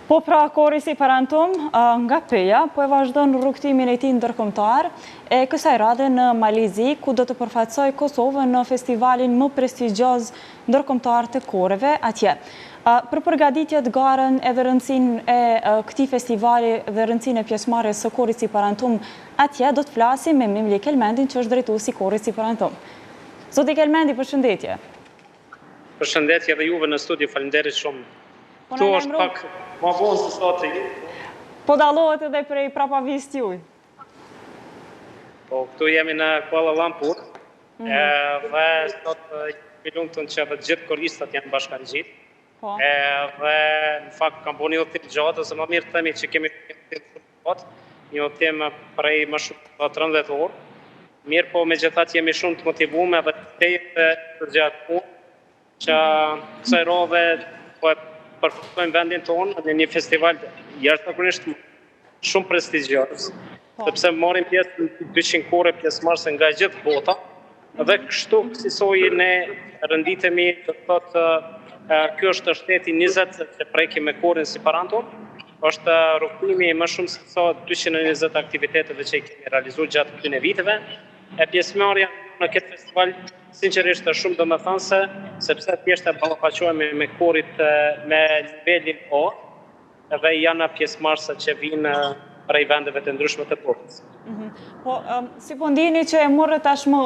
Po pra Kori si parantum nga Peja, po e vazhdon rrugtimin e tij ndërkombëtar e kësaj radhe në Malizi, ku do të përfaqësoj Kosovën në festivalin më prestigjioz ndërkombëtar të koreve atje. Për përgatitjet, garën edhe rëndësinë e këtij festivali dhe rëndësinë e pjesëmarrjes së Korit si parantum atje, do të flasim me Mimli Kelmendin, që është drejtuesi i Korit si parantum. Zoti Kelmendi, përshëndetje. Përshëndetje edhe juve në studio, faleminderit shumë. Këtu është pak ma vonë se sa të ju. Po dallohet edhe prej prapavist juj. Po, këtu jemi në Kuala Lumpur, dhe sot jemi lumtur që edhe gjithë koristat janë bashkangjit. Dhe në fakt kam bënë një udhëtim gjatë, ose më mirë themi që kemi një udhëtim prej më shumë 13 orë. Mirë po megjithatë jemi shumë të motivuar dhe të gjatë punë që kësaj rove po përfaqësojmë vendin tonë në një festival jashtëzakonisht shumë prestigjioz, sepse marrim pjesë në 200 kore pjesëmarrëse nga gjithë bota, dhe kështu kësaj ne rënditemi, do të thotë ky është shteti 20 që prekim me korin si parantum, është rrugtimi më shumë se sa 220 aktiviteteve që i kemi realizuar gjatë këtyre viteve, e pjesëmarrja në këtë festival sinqerisht është shumë domethënëse, sepse thjesht e ballafaqohemi me korit me nivelin O, dhe janë pjesëmarrëse që vinë prej vendeve të ndryshme të botës. Po, si po ndjeni që e morët tashmë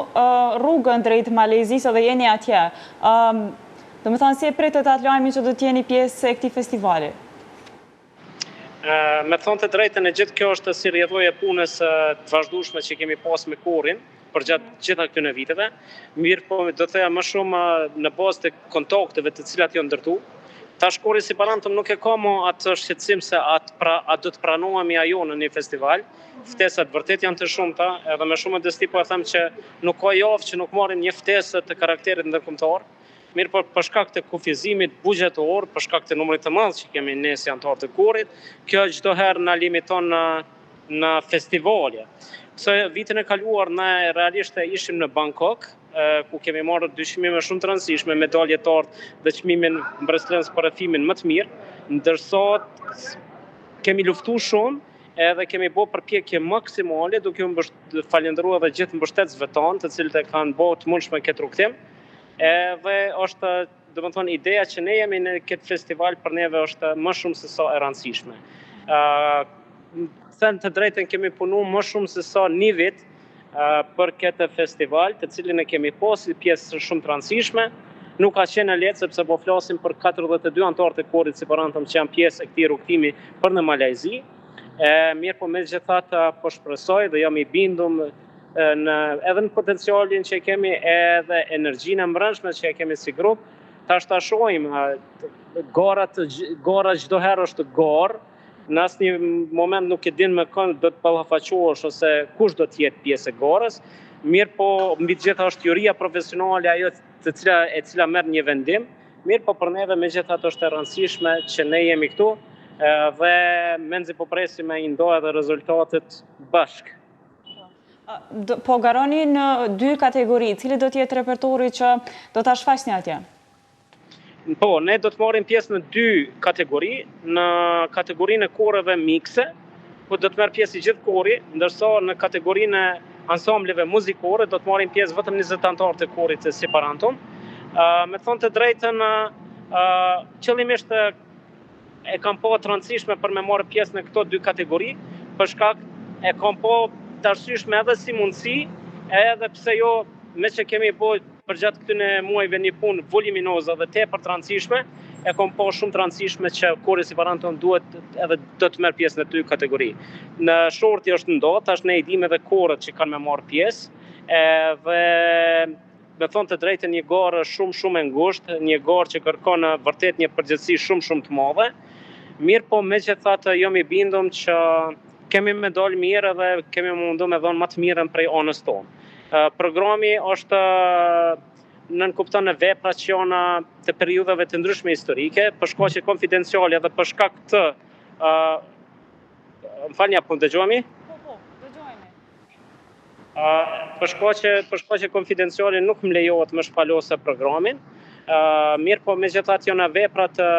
rrugën drejt Malezisë dhe jeni atje, domethënë si e pritet atë lajmin që do të jeni pjesë e këtij festivali? Me thonë të drejtën, e gjithë kjo është si rrjedhoje punës të vazhdueshme që kemi pas me korin për gjatë gjitha këtyre viteve. Mirë po do të theja më shumë në bazë të kontakteve të cilat janë ndërtu. Tash Kori si parantum nuk e ka më atë shqetësim se a do të pranohemi ajo në një festival. Ftesat vërtet janë të shumta, edhe me shumë modesti po e them që nuk ka javë që nuk marrim një ftesë të karakterit ndërkombëtar. Mirë po për shkak të kufizimit buxhetor, për shkak të numrit të madh që kemi ne si anëtar të Korit, kjo çdo herë na limiton në festivale. Vitin e kaluar ne realisht ishim në Bangkok, ku kemi marrë 2 çmime shumë të rëndësishme, medalje të artë dhe çmimin mbretërës për rrethimin më të mirë, ndërsa kemi luftuar shumë edhe kemi bërë përpjekje maksimale, duke u falendëruar edhe gjithë mbështetësve tanë, të cilët e kanë bërë të mundshme këtë rrugtim. Dhe është, domethënë, ideja që ne jemi në këtë festival për neve është më shumë se sa e rëndësishme. Thënë të drejtën kemi punu më shumë se sa një vit për këtë festival, të cilin e kemi pasur pjesë shumë të rëndësishme. Nuk ka qenë lehtë sepse po flasim për 42 anëtar të Korit si parantum që janë pjesë e këtij rrugtimi për në Malezi. Mirë po megjithatë po shpresoj dhe jam i bindur edhe në potencialin që kemi edhe energjinë e mbrëmshme që kemi si grup. Tash ta shohim, gara çdo herë është garë. Në asnjë moment nuk e din me kënd do të ballafaqohesh ose kush do të jetë pjesë e garës. Mirë po mbi të gjitha është juria profesionale ajo e cila merr një vendim. Mirë po për neve megjithatë është e rëndësishme që ne jemi këtu dhe menzi po presim me i ndo edhe rezultatet bashkë. Po garoni në 2 kategori, cili do të jetë repertori që do ta shfaqni atje? Po, ne do të marrim pjesë në 2 kategori, në kategorinë e koreve mikse, ku do të merr pjesë i gjithë kori, ndërsa në kategorinë e ansambleve muzikore do të marrim pjesë vetëm 20 anëtar të Korit si parantum. Me thonë të drejtën, qëllimisht e kam pa të rëndësishme për me marrë pjesë në këto 2 kategori, për shkak e kam pa të arsyeshme edhe si mundësi, edhe pse jo me që kemi bërë për gjatë këtyre muajve një punë voluminoze dhe tepër të rëndësishme, e kam pa shumë të rëndësishme që Kori si parantum duhet edhe do të merr pjesë në 2 kategori. Në shorti është ndotë, tash ne i dimë edhe korët që kanë me marrë pjesë, dhe me thonë të drejtën një garë shumë e ngushtë, një garë që kërkon vërtet një përgjegjësi shumë të madhe. Mirë po megjithatë jam i bindur që kemi medalë mirë dhe kemi mundu me dhënë më të mirën prej anës tonë. Programi është nënkupton në vepra që janë të periudhave të ndryshme historike, për shkaqe konfidenciale dhe për shkak të më falni apo dëgjojeni? Po, dëgjojeni. Për shkaqe konfidenciale nuk më lejohet më shpalose programin. Mirë po megjithatë janë vepra të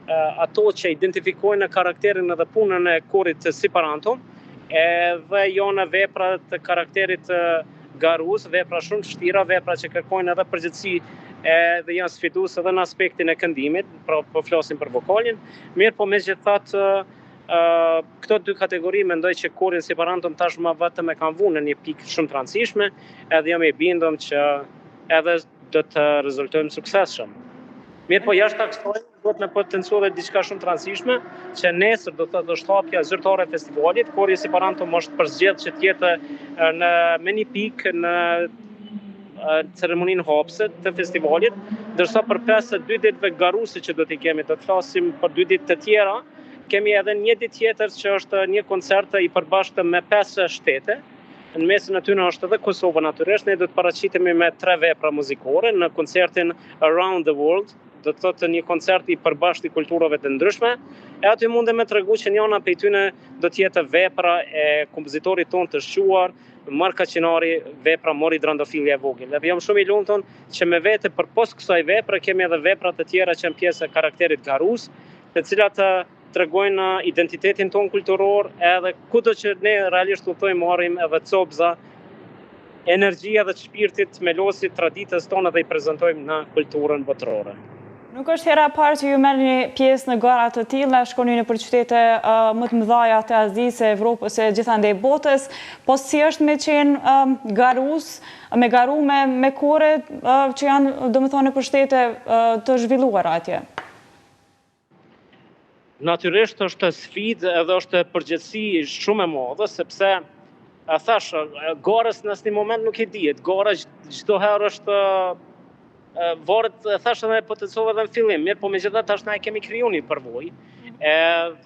ato që identifikojnë karakterin edhe punën e korit si parantum, edhe janë vepra të karakterit garus, vepra shumë të vështira, vepra që kërkojnë edhe përgjithësi dhe janë sfiduese edhe në aspektin e këndimit, pra po flasim për vokalin. Mirë po megjithatë këto dy kategori mendoj që korin si parantum tashmë vetëm e kanë vënë në një pikë shumë të rëndësishme, edhe jam i bindur që edhe do të rezultojmë suksesshëm. Mirë po jashtë kësaj do të më potencojë edhe diçka shumë të rëndësishme, që nesër do të është hapja zyrtare e festivalit, kori si parantum është përzgjedhur që të jetë me një pikë në ceremoninë hapëse të festivalit, ndërsa për 5-2 ditëve garuese që do t'i kemi, do të flasim për 2 ditë të tjera, kemi edhe një ditë tjetër që është një koncert i përbashkët me 5 shtete. Në mesin e tyre është edhe Kosova natyrisht, ne do të paraqitemi me 3 vepra muzikore në koncertin Around the World, do të thotë një koncert i përbashkët i kulturave të ndryshme. E aty mundem me tregu që njëna prej tyre do të jetë vepra e kompozitorit tonë të shquar, Marka Qinari, vepra Mori Drandofili e vogël. Dhe jam shumë i lumtur që me vete përpos kësaj vepre kemi edhe vepra të tjera që janë pjesë e karakterit garus, të cilat tregojnë identitetin ton kulturor, edhe kudo që ne realisht udhtojmë marrim edhe copza, energjia dhe shpirtit melosit traditës tonë dhe i prezantojmë në kulturën botërore. Nuk është hera parë që ju merrni pjesë në gara të tilla, shkoni nëpër qytete më të mëdha të Azisë, Evropës e gjithandej botës, po si është me qenë garus, me garu me kore që janë domethënë nëpër shtete të zhvilluara atje? Natyrisht është sfidë edhe është përgjegjësi shumë e madhe, sepse thash, garës në asnjë moment nuk i dihet. Gara çdo herë është varet, thash edhe potencove edhe në fillim, mirë, po megjithatë tash na e kemi krijuar një përvojë.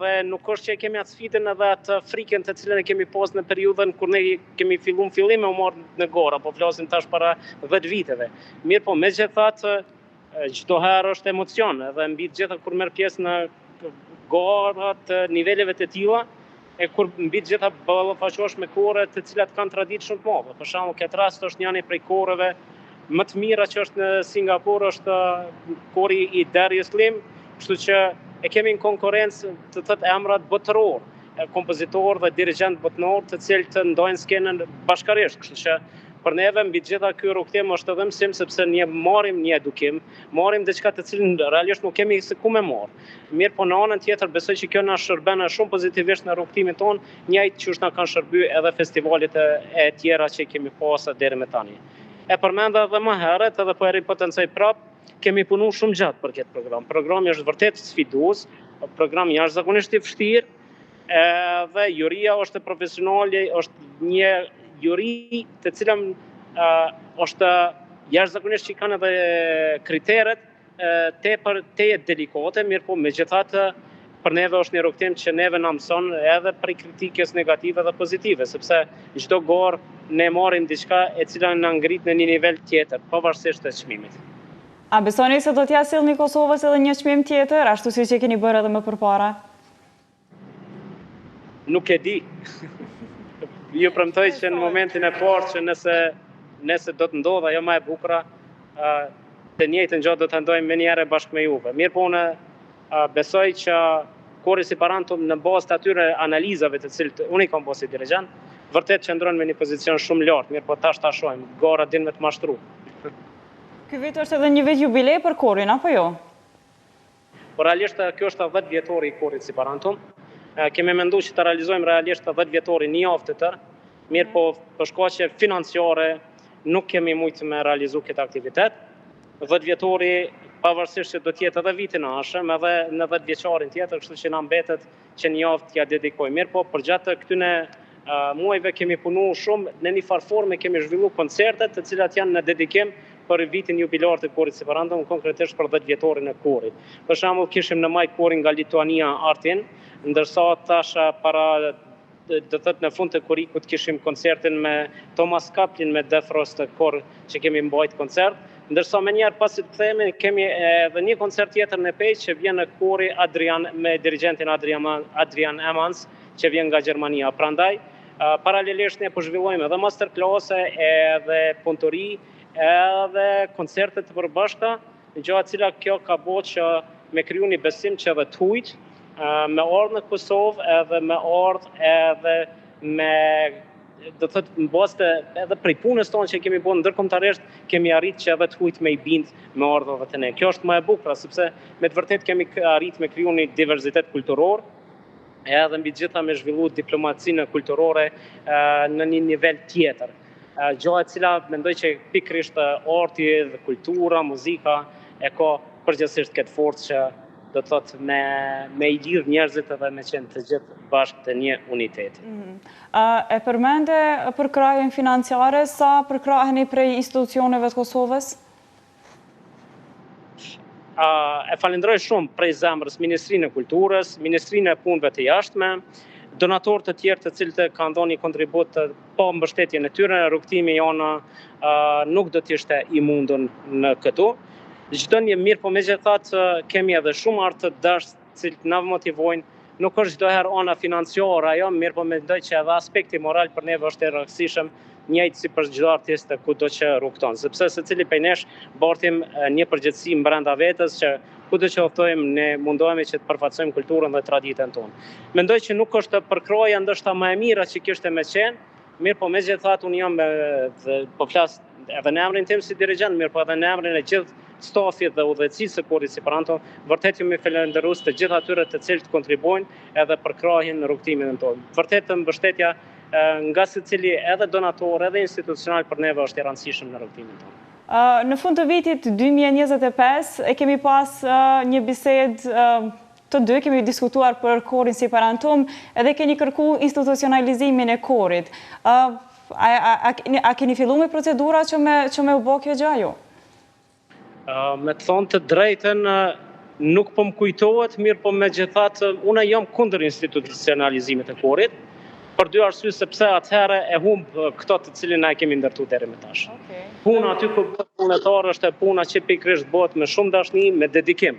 Dhe nuk është që kemi atë sfidën edhe atë frikën të cilën e kemi pas në periudhën kur ne kemi fillim me u marrë në gara, po flasim tash para 10 viteve. Mirë, po megjithatë çdo herë është emocion, edhe mbi të gjitha kur merr pjesë në gara të niveleve të tilla, e kur mbi të gjitha ballafaqohesh me kore të cilat kanë traditë shumë të madhe. Për shembull, këtë rast është një prej koreve më të mira që është në Singapur është kori i Darius Lim, kështu që e kemi në konkurrencë të thotë emrat botëror, kompozitor dhe dirigent botëror të cilët të ndajnë skenën bashkërisht, kështu që për neve mbi të gjitha ky rrugtim është edhe mësim sepse ne marrim një edukim, marrim diçka të cilën realisht nuk kemi se ku me marr. Mirë, po në anën tjetër besoj që kjo na shërben shumë pozitivisht në rrugtimin ton, njëjtë që na kanë shërbyer edhe festivalet e tjera që kemi pasur deri më tani. E përmenda edhe më herët, edhe po e ripotencoj prap, kemi punu shumë gjatë për këtë program. Programi është vërtet sfidues, program jashtëzakonisht i vështirë, dhe juria është profesionale, është një juri të cilën është jashtëzakonisht që kanë edhe kriteret te delikate, mirë po megjithatë për neve është një rrugtim që neve na mëson edhe për kritikës negative dhe pozitive, sepse çdo garë ne marrim diçka e cila na ngrit në një nivel tjetër, pavarësisht të çmimit. A besoni se do t'ja sillni Kosovës edhe një çmim tjetër, ashtu siç e keni bërë edhe më përpara? Nuk e di. Ju premtoj që në momentin e parë që nëse do të ndodhë ajo më e bukur, të njëjtën gjë do të ndojmë më njëherë bashkë me juve. Mirë po unë besoj që kori si parantum në bazë të atyre analizave të cilët unë i kam bërë si dirigent, vërtet qëndron me një pozicion shumë lartë, mirë po tash ta shohim, gara din me të mashtru. Ky vit është edhe një vit jubilej për korin, apo jo? Por realisht kjo është 10 vjetori i korit si parantum. Kemi menduar që të realizojmë realisht 10 vjetori një javë të tërë, mirë po për shkaqe financiare nuk kemi mujtë me realizu këtë aktivitet. 10 vjetori pavarësisht që do të jetë edhe vitin e ardhshëm, edhe në 10 vjeçarin tjetër, kështu që na mbetet që një javë t'ja dedikojmë. Mirë po përgjatë këtyne muajve kemi punu shumë, në një farë forme kemi zhvillu koncertet të cilat janë në dedikim për vitin jubilar të korit si parantum, konkretisht për 10 vjetorin e korit. Për shembull kishim në maj korin nga Lituania Artin, ndërsa tash para do thot në fund të kurikut kishim koncertin me Thomas Kaplin me Defrost kor që kemi mbajt koncert, ndërsa më njëherë pasi të kthehemi kemi edhe një koncert tjetër në Peq që vjen në kori Adrian me dirigentin Adrian Emans që vjen nga Gjermania. Prandaj paralelisht ne po zhvillojmë edhe masterclass edhe puntori edhe koncerte të përbashkëta, gjëra cila kjo ka bërë që me kriju një besim që edhe të hujt, me ardhë në Kosovë edhe me ardhë edhe me do të thotë në bazë edhe prej punës tonë që kemi bërë ndërkombëtarisht, kemi arritë që edhe të hujt me i bind me ardhave të ne. Kjo është më e bukur, sepse me të vërtetë kemi arritë me kriju një diversitet kulturor, edhe mbi gjitha me zhvillu diplomacinë kulturore në një nivel tjetër. Gjë e cila mendoj që pikërisht arti dhe kultura, muzika e ka përgjithsisht këtë forcë që do të thotë me i lidh njerëzit edhe me qenë të gjithë bashkë të një uniteti. E përmende përkrahjen financiare, sa përkraheni prej institucioneve të Kosovës? E falenderoj shumë prej zemrës Ministrinë e Kulturës, Ministrinë e Punëve të Jashtme, donatorë të tjerë të cilët kanë dhënë një kontribut pa mbështetjen e tyre, rrugtimi jona nuk do të ishte i mundur në këtu. Çdo një mirë, po megjithatë kemi edhe shumë artë të dashur të cilët na motivojnë. Nuk është çdo herë ana financiare ajo, mirë, po mendoj që edhe aspekti moral për neve është i rëndësishëm, njëjtë si për çdo artist kudo që rrugton, sepse secili prej nesh bartim një përgjegjësi brenda vetes që kudo që oftojmë ne mundohemi që të përfaqësojmë kulturën dhe traditën tonë. Mendoj që nuk është përkroja ndoshta më e mira që kishte me qenë, mirë, po megjithatë unë jam po flas edhe në emrin tim si dirigent, mirë, po edhe në emrin e gjithë stafit dhe udhëheqësisë së Korit Siparanto, vërtet jam i falënderues të gjithë atyre të cilët kontribuojnë edhe për krahjen në rrugtimin tonë. Vërtet mbështetja nga secili edhe donator edhe institucional për neve është i rëndësishëm në rrugtimin tonë. Në fund të vitit 2025 e kemi pas një bisedë të dy, kemi diskutuar për Korin Siparantum edhe keni kërku institucionalizimin e korit. A keni fillu me procedura që me u bë kjo gjë ju? Me të thonë të drejtën, nuk po më kujtohet, mirë, po megjithatë unë jam kundër institucionalizimit të korit, për dy arsye, sepse atëherë e humb këto të cilin na e kemi ndërtuar deri më tash. Puna aty ku punëtar është puna që pikërisht bëhet me shumë dashni, me dedikim.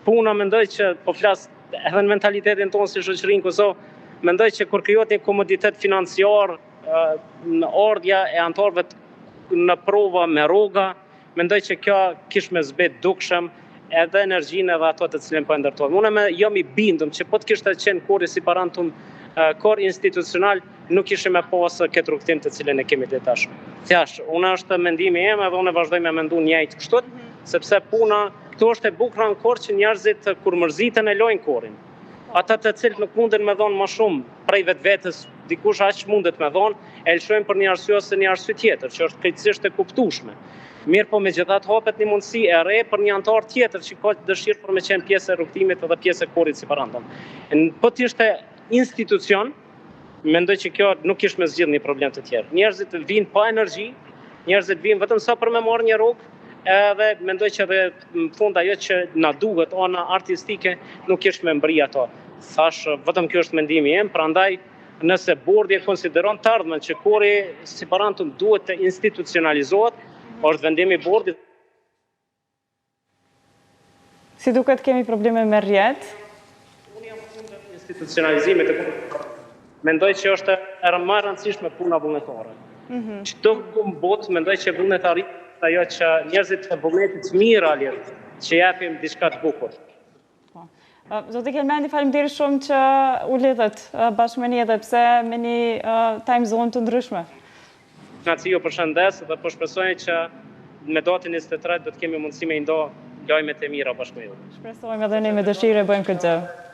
Puna mendoj që po flas edhe në mentalitetin tonë si shoqërinë Kosovë, mendoj që kur krijohet një komoditet financiar në ardhja e anëtarëve në prova me rroga, mendoj që kjo kish me zbet dukshëm edhe energjinë edhe ato të cilën po e ndërtojmë. Unë jam i bindur që po të kishte qenë Kori Siparantum kor institucional, nuk kishim me pas këtë rrugtim të cilën e kemi ditë tash. Thjesht, unë është mendimi im edhe unë vazhdoj me mendu njëjtë kështu, sepse puna këtu është e bukur në kor që njerëzit kur mërziten e lojnë korin. Ata të cilët nuk munden me dhonë më shumë prej vetvetes, dikush aq mundet me dhonë, e lëshojnë për një arsye ose një arsye tjetër, që është krejtësisht e kuptueshme. Mirë, po megjithatë hapet një mundësi e re për një anëtar tjetër që ka dëshirë për me qenë pjesë e rrugtimit edhe pjesë e Korit Siparantum. Po të ishte institucion, mendoj që kjo nuk ish me zgjidhur një problem të tjerë. Njerëzit vinë pa energji, njerëzit vinë vetëm sa për me marrë një rrugë, edhe mendoj që edhe në fund ajo që na duhet ana artistike nuk ish me mbri ato. Thash, vetëm kjo është mendimi im, prandaj nëse bordi e konsideron të ardhmen që Kori Siparantum duhet të institucionalizohet, është vendimi i bordit. Si duket kemi probleme me rrjet? Unë jam kundër institucionalizimit të Korit. Mendoj që është e më e rëndësishme puna vullnetare. Çdo botë mendoj që vullnetaria ajo që njerëzit e vullnetit mirë alert, që japim diçka të bukur. Zoti Kelmendi, faleminderit shumë që u lidhet bashkë me ne edhe pse me një time zone të ndryshme. Naci ju përshëndes dhe po shpresoj që me datën 23 do të kemi mundësi me ndo lajmet e mira bashkë me ju. Shpresojmë edhe ne me dëshirë e bëjmë këtë gjë.